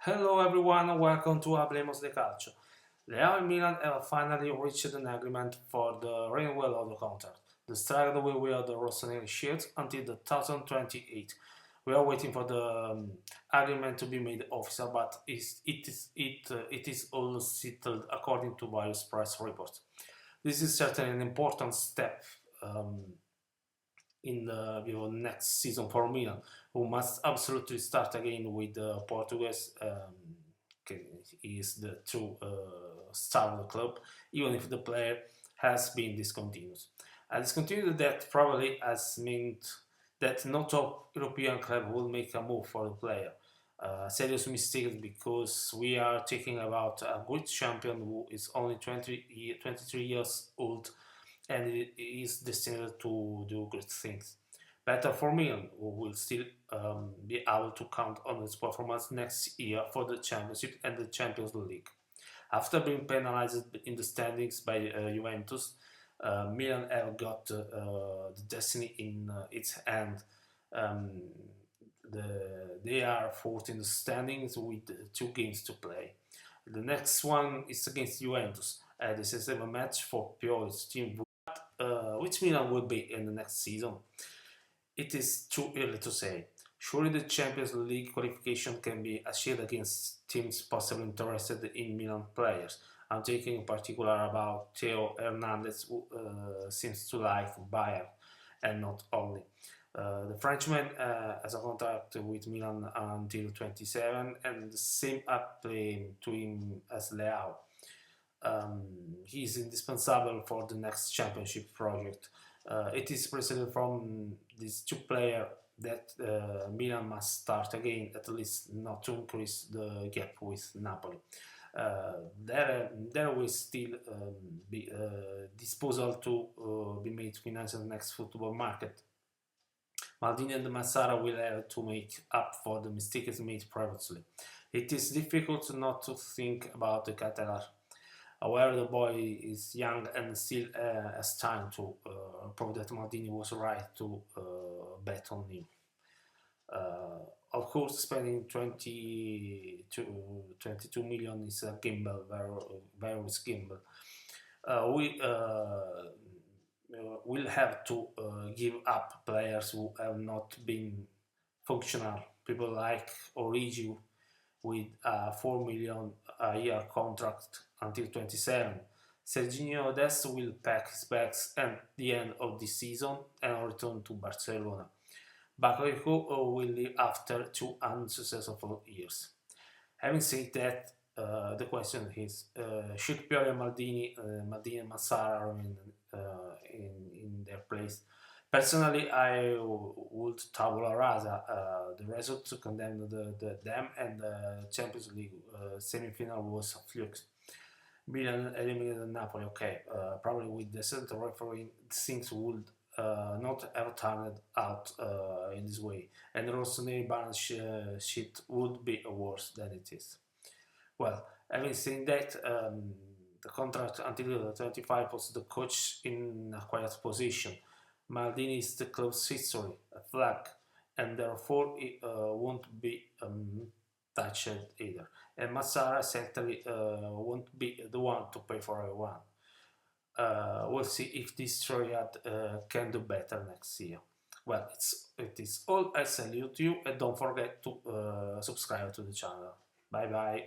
Hello everyone and welcome to Hablemos de Calcio. Leao and Milan have finally reached an agreement for the renewal of the contract. The striker will wear the Rossoneri shirt until 2028. We are waiting for the agreement to be made official, but it is all settled according to various press reports. This is certainly an important step in the next season for Milan, who must absolutely start again with Portuguese. He is the true star of the club, even if the player has been discontinued. A discontinuity that probably has meant that no top European club will make a move for the player. Serious mistake because we are talking about a good champion who is only 23 years old and is destined to do great things. Better for Milan, who will still be able to count on its performance next year for the Championship and the Champions League. After being penalized in the standings by Juventus, Milan have got the destiny in its hand. They are fourth in the standings with 2 games to play. The next one is against Juventus. This is a match for Pioli's team, which Milan will be in the next season. It is too early to say. Surely the Champions League qualification can be achieved against teams possibly interested in Milan players. I'm thinking in particular about Theo Hernandez, who seems to like Bayern, and not only. The Frenchman has a contract with Milan until 27, and the same applies to him as Leao. He is indispensable for the next championship project. It is precisely from these two players that Milan must start again, at least not to increase the gap with Napoli. There will still be disposal to be made to finance the next football market. Maldini and Massara will have to make up for the mistakes made previously. It is difficult not to think about the Catalan. However, the boy is young and still has time to prove that Maldini was right to bet on him. Of course, spending 20 to 22 million is a gamble, very gamble. We will have to give up players who have not been functional. People like Origi with a 4 million a year contract until 27. Serginho Dest will pack his bags at the end of the season and return to Barcelona. Bakayoko will leave after 2 unsuccessful years. Having said that, the question is, should Pioli and Maldini and Massara remain in their place? Personally, I would tabula rasa. The result condemned them, and the Champions League semi-final was a fluke. Milan eliminated Napoli. Okay, probably with the center referee, things would not have turned out in this way, and the Rossoneri balance sheet would be worse than it is. Well, having said that, the contract until 25 puts the coach in a quiet position. Maldini is the club's history, a flag, and therefore it won't be touched either. And Massara certainly won't be the one to pay for everyone. We'll see if this triad can do better next year. Well, it is all. I salute you, and don't forget to subscribe to the channel. Bye bye.